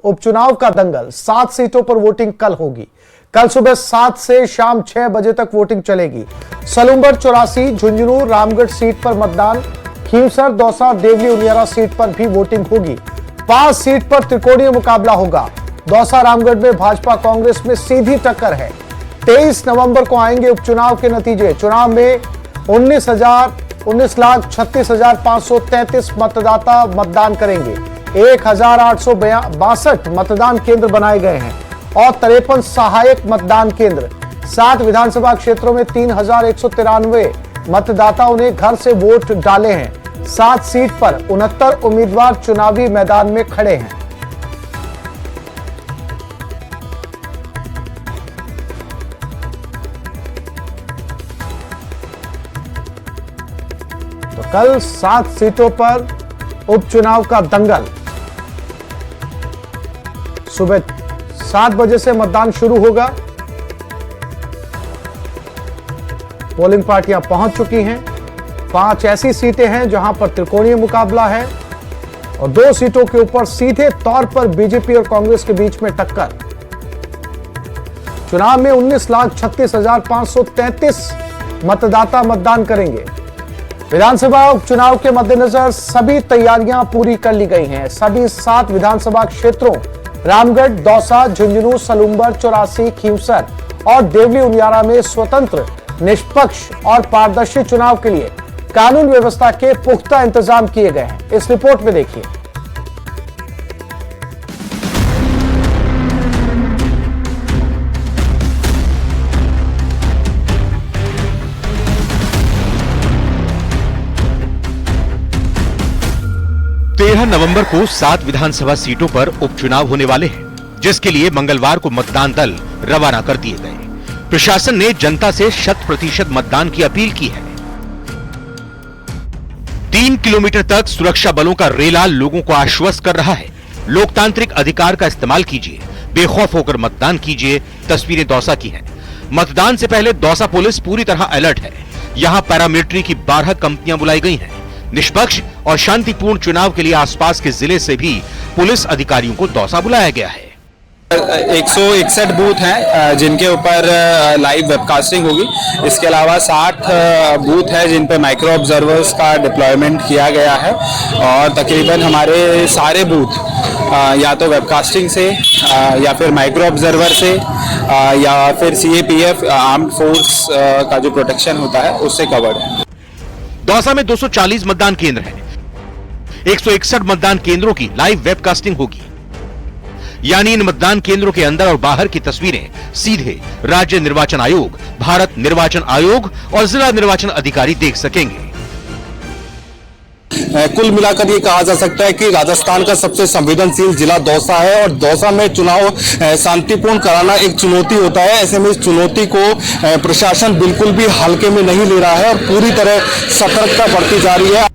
उपचुनाव का दंगल। 7 सीटों पर वोटिंग कल होगी। कल सुबह 7 से शाम 6 बजे तक वोटिंग चलेगी। सलूंबर 84, झुंझुनू रामगढ़ सीट पर मतदान, खींवसर, दौसा, देवली उनियारा सीट पर भी वोटिंग होगी। 5 सीट पर त्रिकोणीय मुकाबला होगा। दौसा रामगढ़ में भाजपा कांग्रेस में सीधी टक्कर है। 23 नवंबर को आएंगे उपचुनाव के नतीजे। चुनाव में 19,36,533 मतदाता मतदान करेंगे। 1,862 मतदान केंद्र बनाए गए हैं और 53 सहायक मतदान केंद्र। 7 विधानसभा क्षेत्रों में 3,193 मतदाताओं ने घर से वोट डाले हैं। 7 सीट पर 69 उम्मीदवार चुनावी मैदान में खड़े हैं। तो कल 7 सीटों पर उपचुनाव का दंगल। सुबह 7 बजे से मतदान शुरू होगा। पोलिंग पार्टियां पहुंच चुकी हैं। 5 ऐसी सीटें हैं जहां पर त्रिकोणीय मुकाबला है और 2 सीटों के ऊपर सीधे तौर पर बीजेपी और कांग्रेस के बीच में टक्कर। चुनाव में 19,36,533 मतदाता मतदान करेंगे। विधानसभा उपचुनाव के मद्देनजर सभी तैयारियां पूरी कर ली गई हैं। सभी 7 विधानसभा क्षेत्रों रामगढ़, दौसा, झुंझुनू, सलूंबर, 84, खींवसर और देवली उनियारा में स्वतंत्र, निष्पक्ष और पारदर्शी चुनाव के लिए कानून व्यवस्था के पुख्ता इंतजाम किए गए हैं। इस रिपोर्ट में देखिए। नवंबर को 7 विधानसभा सीटों पर उपचुनाव होने वाले हैं, जिसके लिए मंगलवार को मतदान दल रवाना कर दिए गए। प्रशासन ने जनता से 100% मतदान की अपील की है। 3 किलोमीटर तक सुरक्षा बलों का रेला लोगों को आश्वस्त कर रहा है। लोकतांत्रिक अधिकार का इस्तेमाल कीजिए, बेखौफ होकर मतदान कीजिए। तस्वीरें दौसा की हैं। मतदान से पहले दौसा पुलिस पूरी तरह अलर्ट है। यहां पैरामिलिट्री की 12 कंपनियां बुलाई गई हैं। निष्पक्ष और शांतिपूर्ण चुनाव के लिए आसपास के जिले से भी पुलिस अधिकारियों को दौसा बुलाया गया है। 161 बूथ हैं जिनके ऊपर लाइव वेबकास्टिंग होगी। इसके अलावा 60 बूथ है जिन पे माइक्रो ऑब्जर्वर्स का डिप्लॉयमेंट किया गया है और तकरीबन हमारे सारे बूथ या तो वेबकास्टिंग से या फिर माइक्रो ऑब्जर्वर से या फिर CAPF आर्म्ड फोर्स का जो प्रोटेक्शन होता है उससे कवर्ड है। दौसा में 240 मतदान केंद्र हैं। 161 मतदान केंद्रों की लाइव वेबकास्टिंग होगी, यानी इन मतदान केंद्रों के अंदर और बाहर की तस्वीरें सीधे राज्य निर्वाचन आयोग, भारत निर्वाचन आयोग और जिला निर्वाचन अधिकारी देख सकेंगे। कुल मिलाकर ये कहा जा सकता है कि राजस्थान का सबसे संवेदनशील जिला दौसा है और दौसा में चुनाव शांतिपूर्ण कराना एक चुनौती होता है। ऐसे में इस चुनौती को प्रशासन बिल्कुल भी हल्के में नहीं ले रहा है और पूरी तरह सतर्कता बरती जा रही है।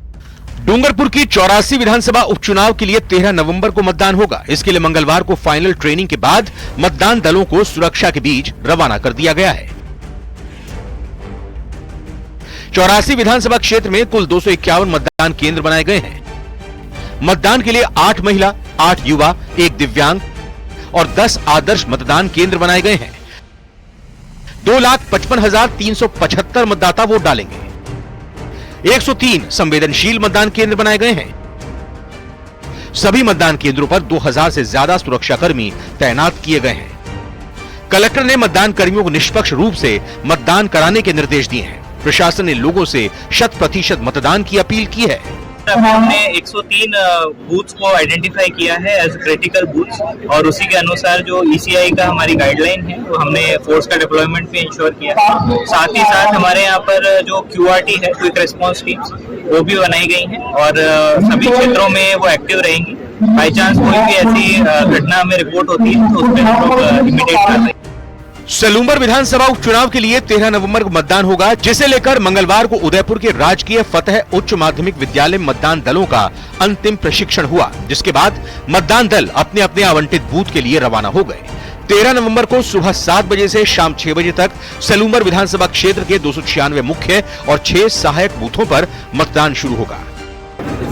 डूंगरपुर की 84 विधानसभा उपचुनाव के लिए 13 नवंबर को मतदान होगा। इसके लिए मंगलवार को फाइनल ट्रेनिंग के बाद मतदान दलों को सुरक्षा के बीच रवाना कर दिया गया है। 84 विधानसभा क्षेत्र में कुल 251 मतदान केंद्र बनाए गए हैं। मतदान के लिए 8 महिला, 8 युवा, 1 दिव्यांग और 10 आदर्श मतदान केंद्र बनाए गए हैं। 2,55,375 मतदाता वोट डालेंगे। 103 संवेदनशील मतदान केंद्र बनाए गए हैं। सभी मतदान केंद्रों पर 2000 से ज्यादा सुरक्षाकर्मी तैनात किए गए हैं। कलेक्टर ने मतदान कर्मियों को निष्पक्ष रूप से मतदान कराने के निर्देश दिए हैं। प्रशासन ने लोगों से 100% मतदान की अपील की है। हमने 103 बूथ्स को आइडेंटिफाई किया है एज क्रिटिकल बूथ्स और उसी के अनुसार जो ECI का हमारी गाइडलाइन है वो हमने फोर्स का डिप्लॉयमेंट भी इंश्योर किया। साथ ही साथ हमारे यहाँ पर जो QRT है, क्विक रिस्पॉन्स टीम्स, वो भी बनाई गई हैं और सभी क्षेत्रों में वो एक्टिव रहेंगी। बाई चांस कोई भी ऐसी घटना हमें रिपोर्ट होती है तो उस पर हम लोग इमीडिएट कर रहे हैं। सलूंबर विधानसभा उपचुनाव के लिए 13 नवंबर को मतदान होगा, जिसे लेकर मंगलवार को उदयपुर के राजकीय फतेह उच्च माध्यमिक विद्यालय में मतदान दलों का अंतिम प्रशिक्षण हुआ, जिसके बाद मतदान दल अपने अपने आवंटित बूथ के लिए रवाना हो गए। 13 नवंबर को सुबह 7 बजे से शाम 6 बजे तक सलूंबर विधानसभा क्षेत्र के 296 मुख्य और 6 सहायक बूथों पर मतदान शुरू होगा।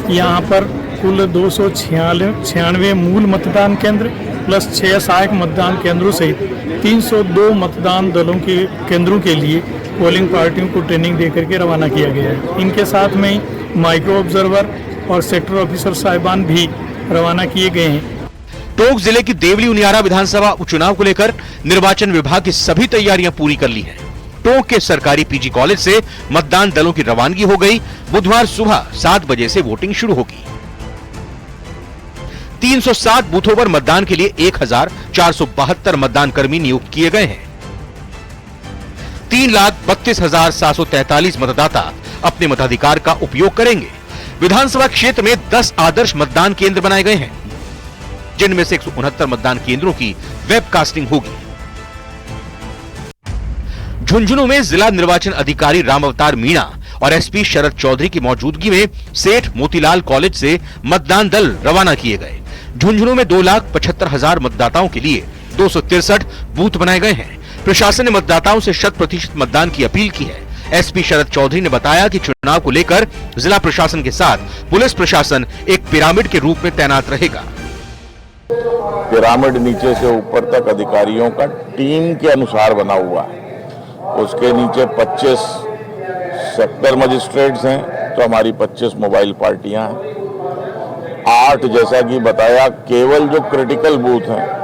यहाँ पर कुल 296 मूल मतदान केंद्र प्लस 6 सहायक मतदान केंद्रों सहित 302 मतदान दलों के केंद्रों के लिए पोलिंग पार्टियों को ट्रेनिंग देकर के रवाना किया गया है। इनके साथ में माइक्रो ऑब्जर्वर और सेक्टर ऑफिसर साहिबान भी रवाना किए गए हैं। टोंक जिले की देवली उनियारा विधानसभा उपचुनाव को लेकर निर्वाचन विभाग की सभी तैयारियां पूरी कर ली हैं। टोंक के सरकारी पीजी कॉलेज से मतदान दलों की रवानगी हो गई। बुधवार सुबह 7 बजे से वोटिंग शुरू होगी। 307 बूथों पर मतदान के लिए 1472 मतदान कर्मी नियुक्त किए गए हैं। 3,32,743 मतदाता अपने मताधिकार का उपयोग करेंगे। विधानसभा क्षेत्र में 10 आदर्श मतदान केंद्र बनाए गए हैं, जिनमें से 169 मतदान केंद्रों की वेबकास्टिंग होगी। झुंझुनू में जिला निर्वाचन अधिकारी राम अवतार मीणा और एसपी शरद चौधरी की मौजूदगी में सेठ मोतीलाल कॉलेज से मतदान दल रवाना किए गए। झुंझुनू में 2,75,000 मतदाताओं के लिए 263 बूथ बनाए गए हैं। प्रशासन ने मतदाताओं से 100% मतदान की अपील की है। एसपी शरद चौधरी ने बताया कि चुनाव को लेकर जिला प्रशासन के साथ पुलिस प्रशासन एक पिरामिड के रूप में तैनात रहेगा। पिरामिड नीचे से ऊपर तक अधिकारियों का टीम के अनुसार बना हुआ है। उसके नीचे 25 सेक्टर मजिस्ट्रेट्स हैं, तो हमारी 25 मोबाइल पार्टियां हैं। 8 जैसा कि बताया, केवल जो क्रिटिकल बूथ हैं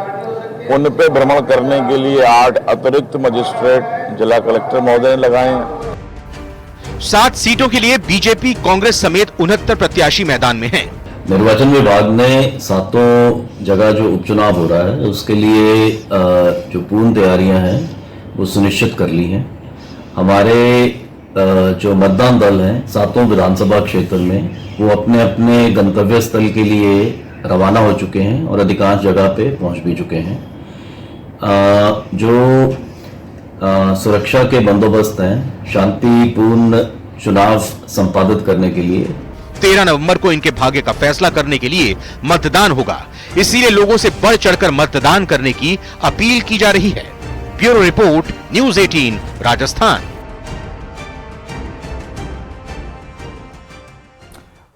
उन पे भ्रमण करने के लिए 8 अतिरिक्त मजिस्ट्रेट जिला कलेक्टर महोदय ने लगाए हैं। 7 सीटों के लिए बीजेपी कांग्रेस समेत 69 प्रत्याशी मैदान में हैं। निर्वाचन विभाग ने 7 जगह जो उपचुनाव हो रहा है उसके लिए जो पूर्ण तैयारियां हैं वो सुनिश्चित कर ली हैं। हमारे जो मतदान दल हैं 7 विधानसभा क्षेत्र में वो अपने अपने गंतव्य स्थल के लिए रवाना हो चुके हैं और अधिकांश जगह पे पहुंच भी चुके हैं। जो सुरक्षा के बंदोबस्त हैं शांतिपूर्ण चुनाव संपादित करने के लिए 13 नवंबर को इनके भाग्य का फैसला करने के लिए मतदान होगा। इसीलिए लोगों से बढ़ चढ़कर मतदान करने की अपील की जा रही है। Bureau report, news 18 Rajasthan.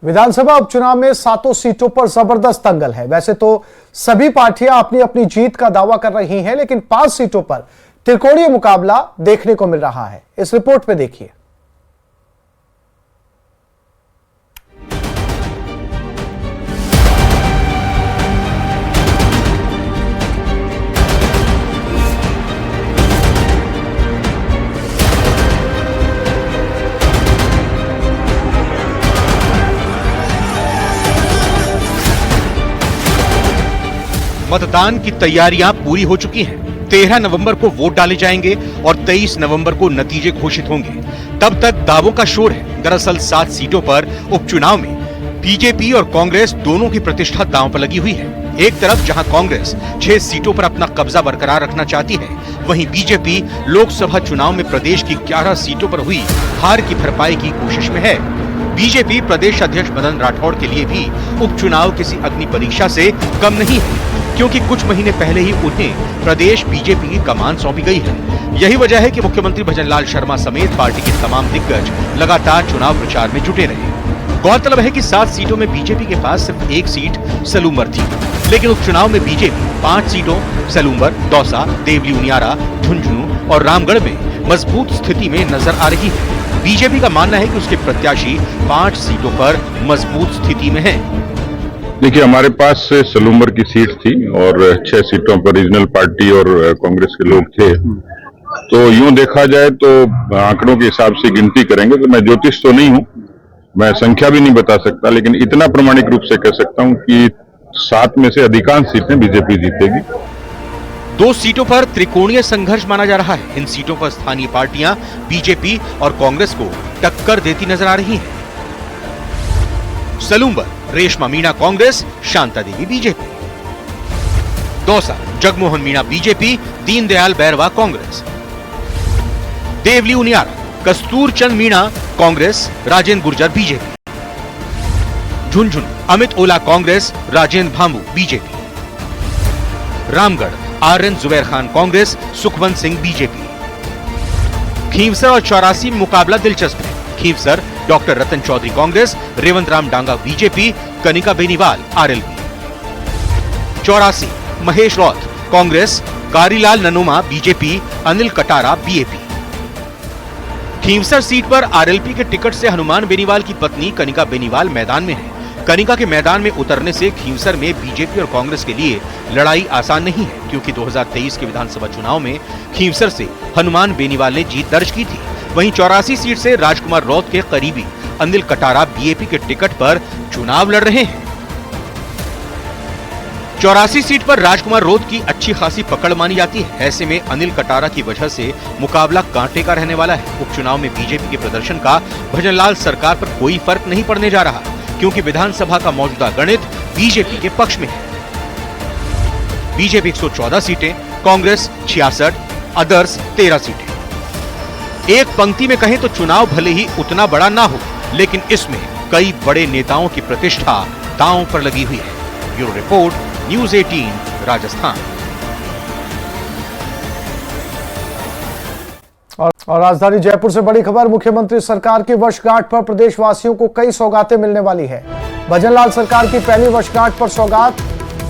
विधानसभा उपचुनाव में 7 सीटों पर जबरदस्त दंगल है। वैसे तो सभी पार्टियां अपनी अपनी जीत का दावा कर रही हैं, लेकिन 5 सीटों पर त्रिकोणीय मुकाबला देखने को मिल रहा है। इस रिपोर्ट में देखिए। मतदान की तैयारियां पूरी हो चुकी हैं। 13 नवंबर को वोट डाले जाएंगे और 23 नवंबर को नतीजे घोषित होंगे। तब तक दावों का शोर है। दरअसल 7 सीटों पर उपचुनाव में बीजेपी और कांग्रेस दोनों की प्रतिष्ठा दांव पर लगी हुई है। एक तरफ जहां कांग्रेस 6 सीटों पर अपना कब्जा बरकरार रखना चाहती है, वहीं बीजेपी लोकसभा चुनाव में प्रदेश की 11 सीटों पर हुई हार की भरपाई की कोशिश में है। बीजेपी प्रदेश अध्यक्ष मदन राठौड़ के लिए भी उपचुनाव किसी अग्नि परीक्षा से कम नहीं है, क्योंकि कुछ महीने पहले ही उन्हें प्रदेश बीजेपी की कमान सौंपी गई है। यही वजह है कि मुख्यमंत्री भजनलाल शर्मा समेत पार्टी के तमाम दिग्गज लगातार चुनाव प्रचार में जुटे रहे। गौरतलब है कि 7 सीटों में बीजेपी के पास सिर्फ 1 सीट सलूंबर थी, लेकिन उपचुनाव में बीजेपी 5 सीटों सलूंबर, दौसा, देवली उनियारा, झुंझुनू और रामगढ़ में मजबूत स्थिति में नजर आ रही है। बीजेपी का मानना है कि उसके प्रत्याशी 5 सीटों पर मजबूत स्थिति में हैं। देखिए, हमारे पास सलूंबर की सीट थी और 6 सीटों पर रीजनल पार्टी और कांग्रेस के लोग थे। तो यूं देखा जाए तो आंकड़ों के हिसाब से गिनती करेंगे तो मैं ज्योतिष तो नहीं हूं, मैं संख्या भी नहीं बता सकता, लेकिन इतना प्रमाणिक रूप से कह सकता हूं कि 7 में से अधिकांश सीटें बीजेपी जीतेगी। 2 सीटों पर त्रिकोणीय संघर्ष माना जा रहा है। इन सीटों पर स्थानीय पार्टियां बीजेपी और कांग्रेस को टक्कर देती नजर आ रही हैं। Salumbar, Reshma Meena Congress, Shanta Devi BJP. Dausa, Jagmohan Meena BJP, Deendayal Bairwa Congress. Deoli Uniara, Kastoor Chand Meena Congress, Rajendra Gurjar BJP. Jhunjhunu, Amit Ola Congress, Rajendra Bhambu BJP. Ramgarh, Aryan Zubair Khan Congress, Sukhwant Singh BJP. Khinvsar और चौरासी में मुकाबला दिलचस्प है। Khinvsar doctor Ratan Chaudhary Congress, Revant Ram Danga BJP, Kanika Beniwal RLP. 84 Mahesh Roat Congress, Karilal Nanoma BJP, Anil Katara BAP. Khinvsar seat पर आरएलपी के टिकट से हनुमान बेनीवाल की पत्नी कनिका बेनीवाल मैदान में है। कनिका के मैदान में उतरने से खींवसर में बीजेपी और कांग्रेस के लिए लड़ाई आसान नहीं है, क्योंकि 2023 के विधानसभा चुनाव में खींवसर से हनुमान बेनीवाल ने जीत दर्ज की थी। वहीं 84 सीट से राजकुमार रौत के करीबी अनिल कटारा बीएपी के टिकट पर चुनाव लड़ रहे हैं। 84 सीट पर राजकुमार रौत की अच्छी खासी पकड़ मानी जाती है। ऐसे में अनिल कटारा की वजह से मुकाबला कांटे का रहने वाला है। उपचुनाव में बीजेपी के प्रदर्शन का भजनलाल सरकार पर कोई फर्क नहीं पड़ने जा रहा, क्योंकि विधानसभा का मौजूदा गणित बीजेपी के पक्ष में है। बीजेपी 114 सीटें, कांग्रेस 66, अदर्स 13 सीटें। एक पंक्ति में कहें तो चुनाव भले ही उतना बड़ा ना हो, लेकिन इसमें कई बड़े नेताओं की प्रतिष्ठा दांव पर लगी हुई है। Bureau report, news 18 Rajasthan. और राजधानी जयपुर से बड़ी खबर, मुख्यमंत्री सरकार की वर्षगांठ पर प्रदेशवासियों को कई सौगातें मिलने वाली है। भजनलाल सरकार की पहली वर्षगांठ पर सौगात,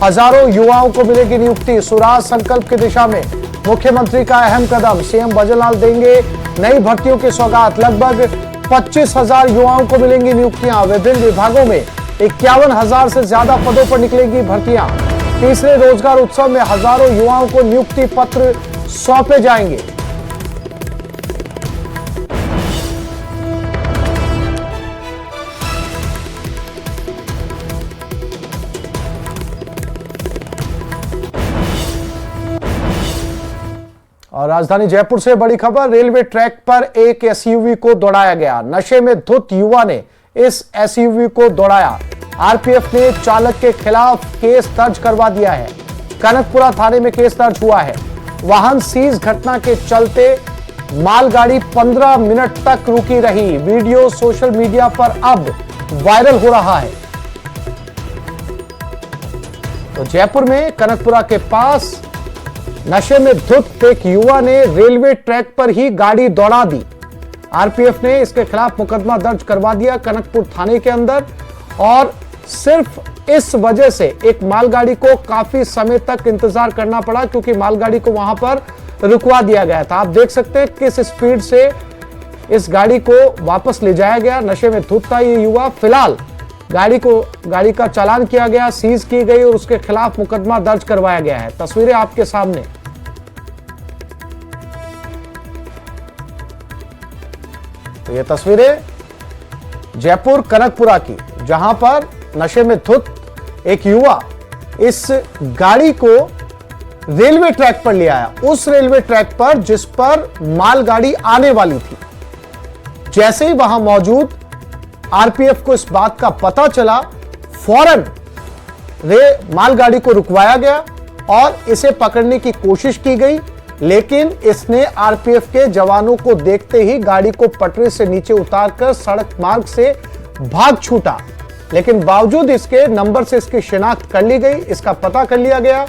हजारों युवाओं को मिलेगी नियुक्ति। सुराज संकल्प की दिशा में मुख्यमंत्री का अहम कदम, सीएम भजनलाल देंगे नई भर्तियों की सौगात। लगभग 25,000 युवाओं को मिलेंगी नियुक्तियां। विभिन्न विभागों में 51,000 से ज्यादा पदों पर निकलेगी भर्तियां। तीसरे रोजगार उत्सव में हजारों युवाओं को नियुक्ति पत्र सौंपे जाएंगे। और राजधानी जयपुर से बड़ी खबर, रेलवे ट्रैक पर एक एसयूवी को दौड़ाया गया। नशे में धुत युवा ने इस एसयूवी को दौड़ाया। आरपीएफ ने चालक के खिलाफ केस दर्ज करवा दिया है। कनकपुरा थाने में केस दर्ज हुआ है। वाहन सीज घटना के चलते मालगाड़ी 15 मिनट तक रुकी रही। वीडियो सोशल मीडिया पर अब वायरल हो रहा है। तो जयपुर में कनकपुरा के पास नशे में धुत एक युवा ने रेलवे ट्रैक पर ही गाड़ी दौड़ा दी। आरपीएफ ने इसके खिलाफ मुकदमा दर्ज करवा दिया कनकपुर थाने के अंदर। और सिर्फ इस वजह से एक मालगाड़ी को काफी समय तक इंतजार करना पड़ा, क्योंकि मालगाड़ी को वहां पर रुकवा दिया गया था। आप देख सकते हैं किस स्पीड से इस गाड़ी को वापस ले जाया गया। नशे में धुत था ये युवा। फिलहाल गाड़ी का चालान किया गया, सीज की गई और उसके खिलाफ मुकदमा दर्ज करवाया गया है। तस्वीरें आपके सामने। तो ये तस्वीरें जयपुर कनकपुरा की, जहां पर नशे में धुत एक युवा इस गाड़ी को रेलवे ट्रैक पर ले आया, उस रेलवे ट्रैक पर जिस पर मालगाड़ी आने वाली थी। जैसे ही वहां मौजूद आरपीएफ को इस बात का पता चला, फौरन मालगाड़ी को रुकवाया गया और इसे पकड़ने की कोशिश की गई, लेकिन इसने आरपीएफ के जवानों को देखते ही गाड़ी को पटरी से नीचे उतारकर सड़क मार्ग से भाग छूटा। लेकिन बावजूद इसके नंबर से इसकी शिनाख्त कर ली गई, इसका पता कर लिया गया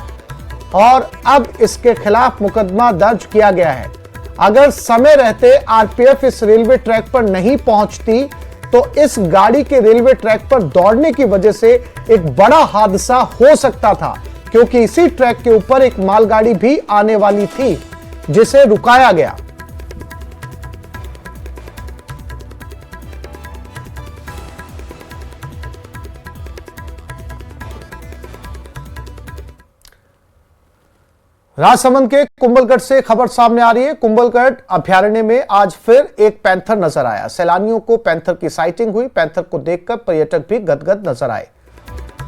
और अब इसके खिलाफ मुकदमा दर्ज किया गया है। अगर समय रहते आरपीएफ इस रेलवे ट्रैक पर नहीं पहुंचती तो इस गाड़ी के रेलवे ट्रैक पर दौड़ने की वजह से एक बड़ा हादसा हो सकता था, क्योंकि इसी ट्रैक के ऊपर एक मालगाड़ी भी आने वाली थी जिसे रुकाया गया। राजसमंद के कुंभलगढ़ से खबर सामने आ रही है। कुंभलगढ़ अभयारण्य में आज फिर एक पैंथर नजर आया। सैलानियों को पैंथर की साइटिंग हुई। पैंथर को देखकर पर्यटक भी गदगद नजर आए।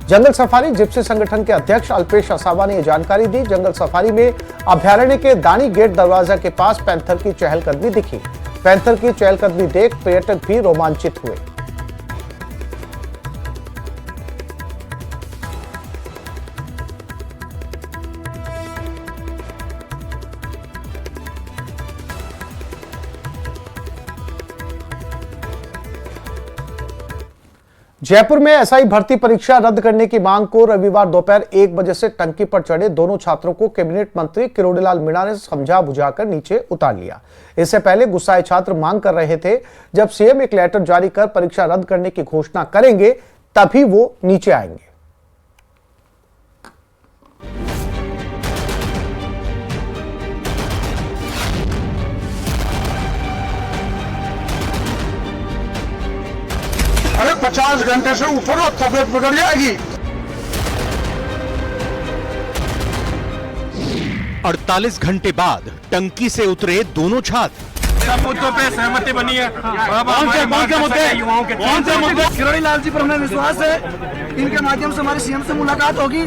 जंगल सफारी जिप्सी संगठन के अध्यक्ष अल्पेश असावा ने यह जानकारी दी। जंगल सफारी में अभयारण्य के दानी गेट दरवाजा के पास पैंथर की चहलकदमी दिखी। पैंथर की चहलकदमी देख पर्यटक भी रोमांचित हुए। जयपुर में एसआई भर्ती परीक्षा रद्द करने की मांग को रविवार दोपहर 1 बजे से टंकी पर चढ़े दोनों छात्रों को कैबिनेट मंत्री किरोड़ीलाल मीणा ने समझा बुझाकर नीचे उतार लिया। इससे पहले गुस्साए छात्र मांग कर रहे थे, जब सीएम एक लेटर जारी कर परीक्षा रद्द करने की घोषणा करेंगे तभी वो नीचे आएंगे। अरे 50 घंटे से ऊपर हो तबियत बिगड़ जाएगी। 48 घंटे बाद टंकी से उतरे दोनों छात्र। सब मुद्दों पे सहमति बनी है। कौन से मुद्दे? किरोड़ी लाल जी पर हमें विश्वास है, इनके माध्यम से हमारे सीएम से मुलाकात होगी।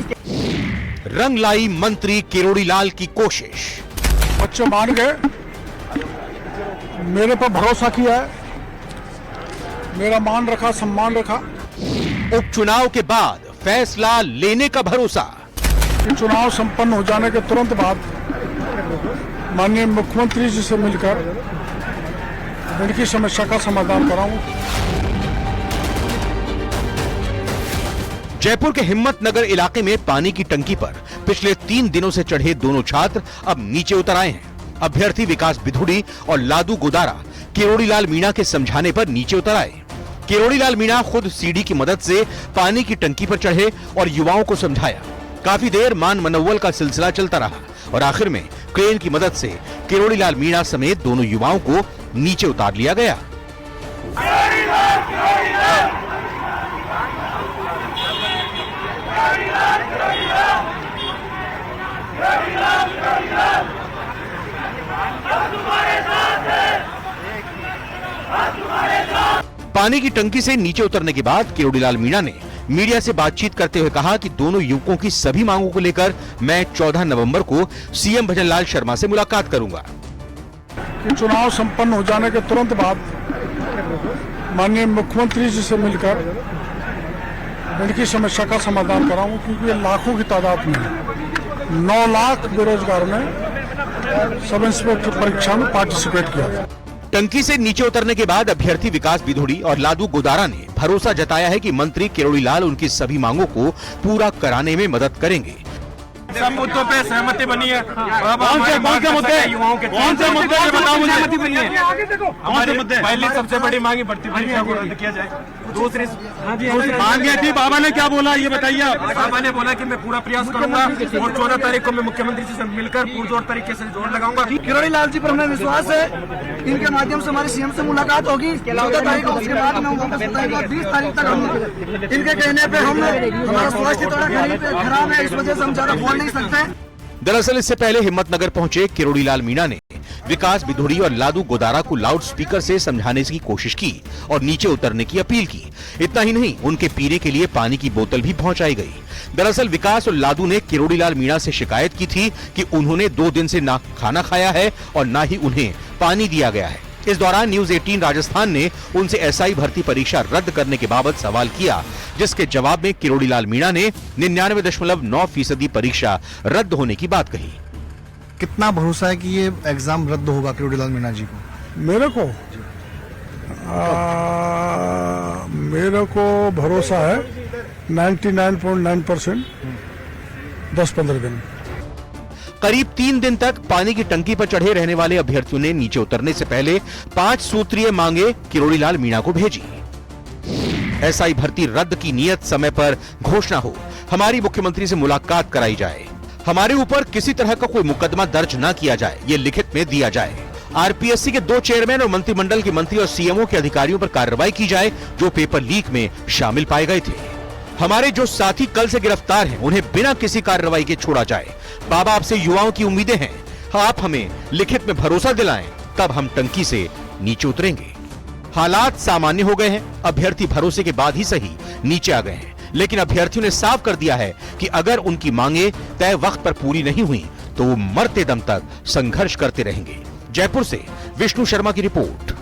रंग लाई मंत्री किरोड़ी लाल की कोशिश। बच्चे मान गए, मेरे पर भरोसा किया है, मेरा मान रखा, सम्मान रखा। उपचुनाव के बाद फैसला लेने का भरोसा। चुनाव संपन्न हो जाने के तुरंत बाद माननीय मुख्यमंत्री जी से मिलकर इनकी समस्या का समाधान कराऊंगा। जयपुर के हिम्मतनगर इलाके में पानी की टंकी पर पिछले 3 दिनों से चढ़े दोनों छात्र अब नीचे उतर आए हैं। अभ्यर्थी विकास बिधुड़ी और लादू गोदारा किरोड़ी लाल मीणा के समझाने पर नीचे उतर आए। किरोड़ी लाल मीणा खुद सीढ़ी की मदद से पानी की टंकी पर चढ़े और युवाओं को समझाया। काफी देर मान मनोवल का सिलसिला चलता रहा और आखिर में क्रेन की मदद से किरोड़ी लाल मीणा समेत दोनों युवाओं को नीचे उतार लिया गया। पानी की टंकी से नीचे उतरने के बाद किरोड़ी लाल मीणा ने मीडिया से बातचीत करते हुए कहा कि दोनों युवकों की सभी मांगों को लेकर मैं 14 नवंबर को सीएम भजनलाल शर्मा से मुलाकात करूंगा। चुनाव संपन्न हो जाने के तुरंत बाद माननीय मुख्यमंत्री जी से मिलकर इनकी समस्या का समाधान कराऊंगा, क्योंकि ये लाखों की तादाद में है। 9 लाख बेरोजगार ने सब इंस्पेक्टर परीक्षा में पार्टिसिपेट किया। टंकी से नीचे उतरने के बाद अभ्यर्थी विकास बिधुड़ी और लादू गोदारा ने भरोसा जताया है कि मंत्री किरोड़ी लाल उनकी सभी मांगों को पूरा कराने में मदद करेंगे। सब मुद्दों पे सहमति बनी है। कौन से मुद्दे? कौन से मुद्दे बताओ मुझे। सहमति बनी है। हमारी पहली सबसे बड़ी मांगी भर्ती परीक्षा को रद्द किया जाए। दूसरी मांगे थी, बाबा ने क्या बोला ये बताइए आप। बाबा ने बोला कि मैं पूरा प्रयास करूंगा और 14 तारीख को मैं मुख्यमंत्री जी से मिलकर पुरजोर तरीके से जोड़ लगाऊंगा। किरोड़ी लाल जी पर हमें विश्वास है, इनके माध्यम से हमारे सीएम से मुलाकात होगी 14 तारीख को। उसके बाद में 20 तारीख तक हम इनके कहने पे हमारा स्वास्थ्य थोड़ा खराब है, इस वजह से हम ज्यादा बोल नहीं सकते। दरअसल इससे पहले हिम्मतनगर पहुंचे किरोड़ी लाल मीणा ने विकास बिधुड़ी और लादू गोदारा को लाउड स्पीकर से समझाने की कोशिश की और नीचे उतरने की अपील की। इतना ही नहीं, उनके पीने के लिए पानी की बोतल भी पहुंचाई गई। दरअसल विकास और लादू ने किरोड़ी लाल मीणा से शिकायत की थी कि उन्होंने 2 दिन से ना खाना खाया है और ना ही उन्हें पानी दिया गया है। इस दौरान न्यूज 18 राजस्थान ने उनसे एसआई भर्ती परीक्षा रद्द करने के बाबत सवाल किया, जिसके जवाब में किरोड़ी लाल मीणा ने 99.9% परीक्षा रद्द होने की बात कही। कितना भरोसा है कि ये एग्जाम रद्द होगा किरोड़ी लाल मीणा जी को? मेरे को भरोसा है 99.9%। 10-15 दिन करीब 3 दिन तक पानी की टंकी पर चढ़े रहने वाले अभ्यर्थियों ने नीचे उतरने से पहले 5 सूत्रीय मांगे किरोड़ी लाल मीणा को भेजी। एसआई भर्ती रद्द की नियत समय पर घोषणा हो, हमारी मुख्यमंत्री से मुलाकात कराई जाए, हमारे ऊपर किसी तरह का कोई मुकदमा दर्ज न किया जाए, ये लिखित में दिया जाए। आरपीएससी के 2 चेयरमैन और मंत्रिमंडल के मंत्री और सीएमओ के अधिकारियों पर कार्रवाई की जाए जो पेपर लीक में शामिल पाए गए थे। हमारे जो साथी कल से गिरफ्तार हैं उन्हें बिना किसी कार्रवाई के छोड़ा जाए। बाबा आपसे युवाओं की उम्मीदें हैं, आप हमें लिखित में भरोसा दिलाएं, तब हम टंकी से नीचे उतरेंगे। हालात सामान्य हो गए हैं, अभ्यर्थी भरोसे के बाद ही सही नीचे आ गए हैं, लेकिन अभ्यर्थियों ने साफ कर दिया है कि अगर उनकी मांगे तय वक्त पर पूरी नहीं हुई तो वो मरते दम तक संघर्ष करते रहेंगे। जयपुर से विष्णु शर्मा की रिपोर्ट।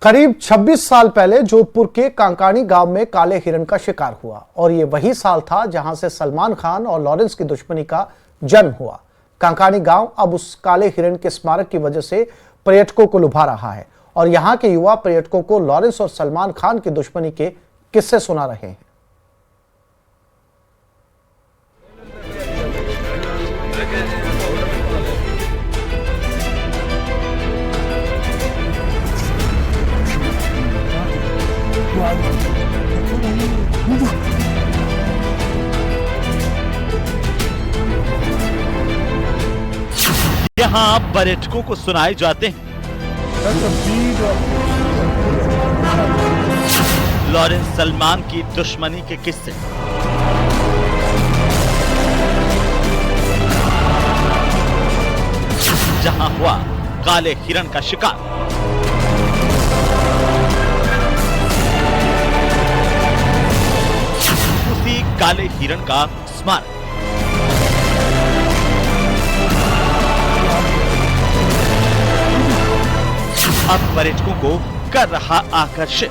करीब 26 साल पहले जोधपुर के कांकाणी गांव में काले हिरण का शिकार हुआ और ये वही साल था जहां से सलमान खान और लॉरेंस की दुश्मनी का जन्म हुआ। कांकाणी गांव अब उस काले हिरण के स्मारक की वजह से पर्यटकों को लुभा रहा है और यहां के युवा पर्यटकों को लॉरेंस और सलमान खान की दुश्मनी के किस्से सुना रहे हैं। यहाँ पर्यटकों को सुनाए जाते हैं लॉरेंस सलमान की दुश्मनी के किस्से। जहां हुआ काले हिरण का शिकार। उसी काले हिरण का स्मारक। अब पर्यटकों को कर रहा आकर्षित।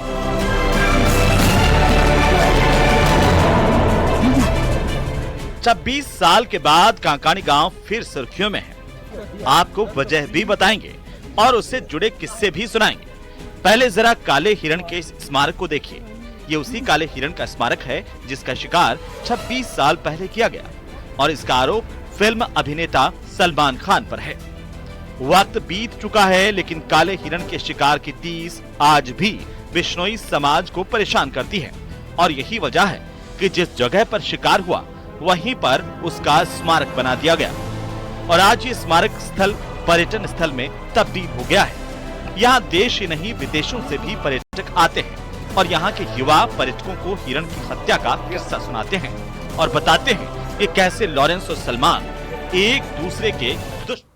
जब 20 साल के बाद कांकानी गांव फिर सुर्खियों में है, आपको वजह भी बताएंगे और उससे जुड़े किस्से भी सुनाएंगे। पहले जरा काले हिरण के इस स्मारक को देखिए। ये उसी काले हिरण का स्मारक है जिसका शिकार 26 साल पहले किया गया और इसका आरोप फिल्म अभिनेता सलमान खान पर है। वक्त बीत चुका है लेकिन काले हिरण के शिकार की टीस आज भी बिश्नोई समाज को परेशान करती है और यही वजह है कि जिस जगह पर शिकार हुआ वहीं पर उसका स्मारक बना दिया गया और आज ये स्मारक स्थल पर्यटन स्थल में तब्दील हो गया है। यहाँ देश ही नहीं विदेशों से भी पर्यटक आते हैं और यहाँ के युवा पर्यटकों को हिरण की हत्या का किस्सा सुनाते हैं और बताते हैं कि कैसे लॉरेंस और सलमान एक दूसरे के दुश्मन